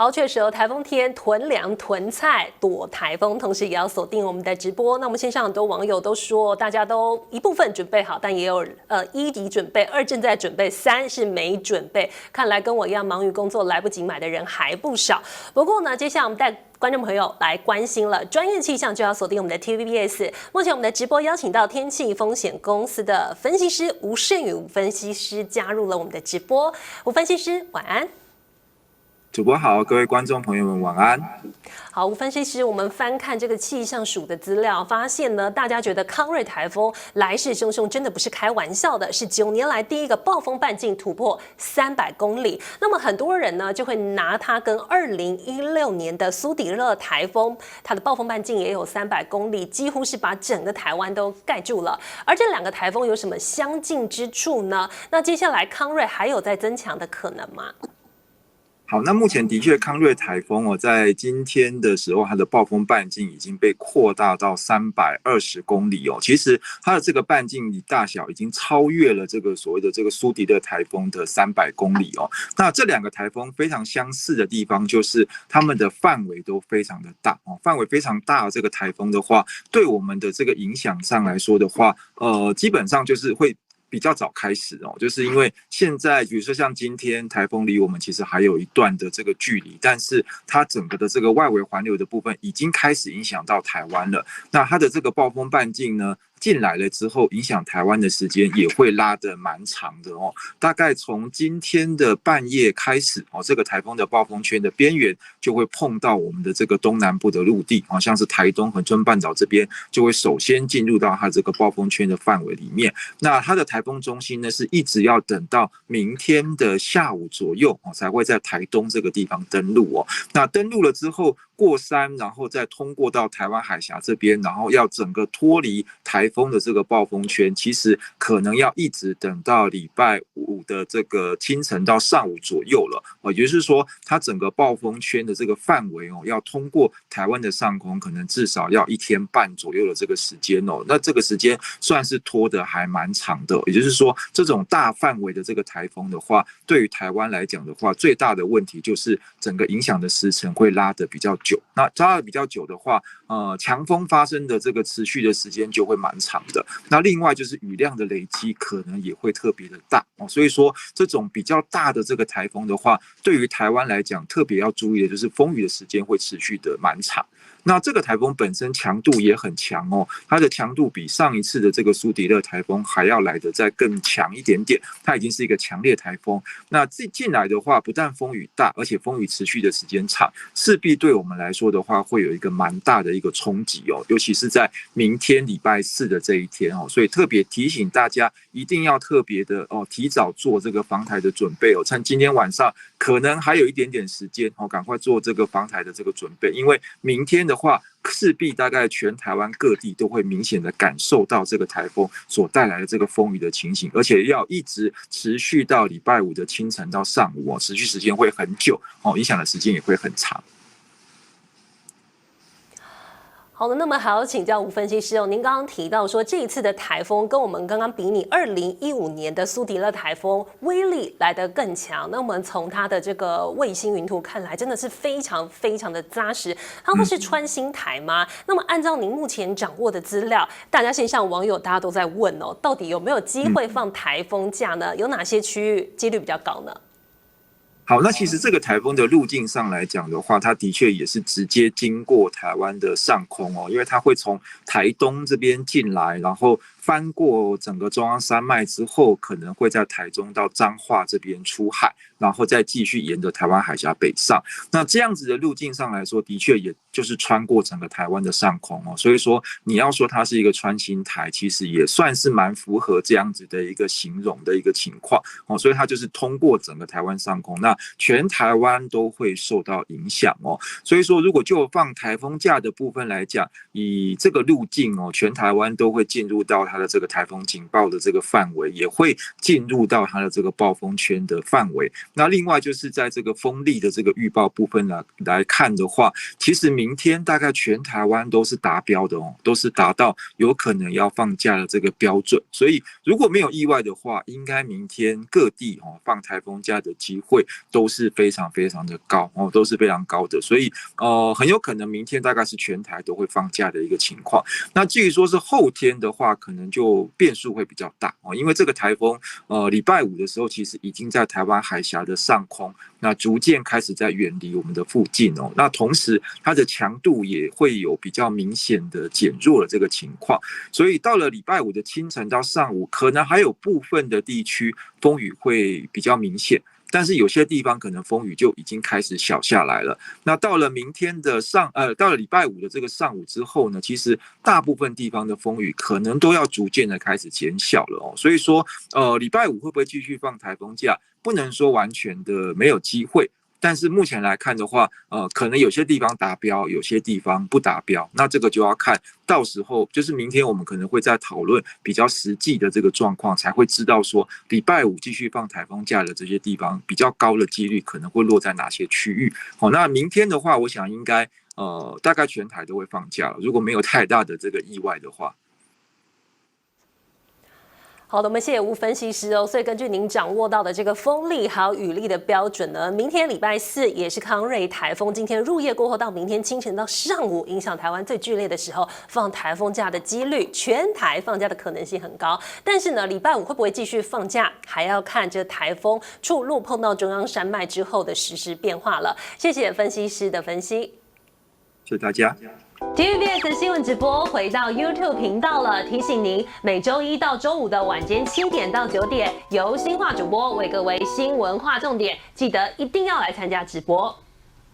好，确实哦，台风天囤粮囤菜躲台风，同时也要锁定我们的直播。那我们线上很多网友都说，大家都一部分准备好，但也有一已准备，二正在准备，三是没准备。看来跟我一样忙于工作来不及买的人还不少。不过呢，接下来我们带观众朋友来关心了，专业气象就要锁定我们的 TVBS。目前我们的直播邀请到天气风险公司的分析师吴胜宇吴分析师加入了我们的直播。吴分析师，晚安。主播好，各位观众朋友们晚安。好，吴分析师，我们翻看这个气象署的资料，发现呢，大家觉得康瑞台风来势汹汹，真的不是开玩笑的，是9年来第一个暴风半径突破300公里。那么很多人呢就会拿它跟2016年的苏迪勒台风，它的暴风半径也有300公里，几乎是把整个台湾都盖住了。而这两个台风有什么相近之处呢？那接下来康瑞还有在增强的可能吗？好，那目前的确康瑞台风在今天的时候，它的暴风半径已经被扩大到320公里哦。其实它的这个半径大小已经超越了这个所谓的这个苏迪勒台风的300公里哦。那这两个台风非常相似的地方，就是它们的范围都非常的大哦。范围非常大的这个台风的话，对我们的这个影响上来说的话，基本上就是会比较早开始哦，就是因为现在比如说像今天台风离我们其实还有一段的这个距离，但是它整个的这个外围环流的部分已经开始影响到台湾了。那它的这个暴风半径呢进来了之后，影响台湾的时间也会拉得蛮长的哦。大概从今天的半夜开始哦，这个台风的暴风圈的边缘就会碰到我们的这个东南部的陆地，好像是台东恒春半岛这边就会首先进入到它这个暴风圈的范围里面。那它的台风中心呢，是一直要等到明天的下午左右才会在台东这个地方登陆哦。那登陆了之后过山，然后再通过到台湾海峡这边，然后要整个脱离台风的这个暴风圈，其实可能要一直等到礼拜五的这个清晨到上午左右了。也就是说，它整个暴风圈的这个范围要通过台湾的上空，可能至少要1天半左右的这个时间哦。那这个时间算是拖得还蛮长的。也就是说，这种大范围的这个台风的话，对于台湾来讲的话，最大的问题就是整个影响的时程会拉得比较久。那拉得比较久的话，强风发生的这个持续的时间就会蛮长的。那另外就是雨量的累积可能也会特别的大哦。所以说，这种比较大的这个台风的话，对于台湾来讲，特别要注意的就是风雨的时间会持续的蛮长。那这个台风本身强度也很强哦，它的强度比上一次的这个苏迪勒台风还要来得再更强一点点，它已经是一个强烈台风。那进来的话，不但风雨大，而且风雨持续的时间长，势必对我们来说的话，会有一个蛮大的一个冲击哦，尤其是在明天礼拜4的这一天哦，所以特别提醒大家一定要特别的提早做这个防台的准备哦，趁今天晚上可能还有一点点时间哦，赶快做这个防台的这个准备，因为明天的话，势必大概全台湾各地都会明显的感受到这个台风所带来的这个风雨的情形，而且要一直持续到礼拜五的清晨到上午哦，持续时间会很久哦，影响的时间也会很长。好的，那么还要请教吴分析师哦。您刚刚提到说，这一次的台风跟我们刚刚比拟2015年的苏迪勒台风威力来得更强。那我们从它的这个卫星云图看来，真的是非常非常的扎实。它会是穿心台吗？那么按照您目前掌握的资料，大家线上网友大家都在问哦，到底有没有机会放台风假呢？有哪些区域几率比较高呢？好，那其实这个台风的路径上来讲的话，它的确也是直接经过台湾的上空哦，因为它会从台东这边进来，然后翻过整个中央山脉之后，可能会在台中到彰化这边出海，然后再继续沿着台湾海峡北上。那这样子的路径上来说，的确也就是穿过整个台湾的上空哦。所以说，你要说它是一个穿心台，其实也算是蛮符合这样子的一个形容的一个情况哦。所以它就是通过整个台湾上空，那全台湾都会受到影响哦。所以说，如果就放台风假的部分来讲，以这个路径哦，全台湾都会进入到它的这个台风警报的这个范围，也会进入到它的这个暴风圈的范围。那另外就是在这个风力的这个预报部分来看的话，其实明天大概全台湾都是达标的哦，都是达到有可能要放假的这个标准。所以如果没有意外的话，应该明天各地放台风假的机会都是非常非常的高哦，都是非常高的。所以很有可能明天大概是全台都会放假的一个情况。那至于说是后天的话，可能就变数会比较大哦，因为这个台风礼拜五的时候，其实已经在台湾海峡的上空，那逐渐开始在远离我们的附近哦。那同时它的强度也会有比较明显的减弱的这个情况，所以到了礼拜五的清晨到上午，可能还有部分的地区风雨会比较明显。但是有些地方可能风雨就已经开始小下来了。那到了明天的到了礼拜五的这个上午之后呢，其实大部分地方的风雨可能都要逐渐的开始减小了哦。所以说，礼拜五会不会继续放台风假？不能说完全的没有机会。但是目前来看的话，可能有些地方达标，有些地方不达标，那这个就要看到时候，就是明天我们可能会再讨论比较实际的这个状况，才会知道说礼拜五继续放台风假的这些地方比较高的几率可能会落在哪些区域。那明天的话，我想应该大概全台都会放假了，如果没有太大的这个意外的话。好的，我们谢谢吴分析师哦。所以根据您掌握到的这个风力还有雨力的标准呢，明天礼拜四也是康瑞台风，今天入夜过后到明天清晨到上午，影响台湾最剧烈的时候，放台风假的几率，全台放假的可能性很高。但是呢，礼拜五会不会继续放假，还要看这台风触路碰到中央山脉之后的实时变化了。谢谢分析师的分析，谢谢大家。TVBS 新闻直播回到 YouTube 频道了，提醒您每周一到周五的晚间7点到9点，由新化主播为各位新闻划重点，记得一定要来参加直播。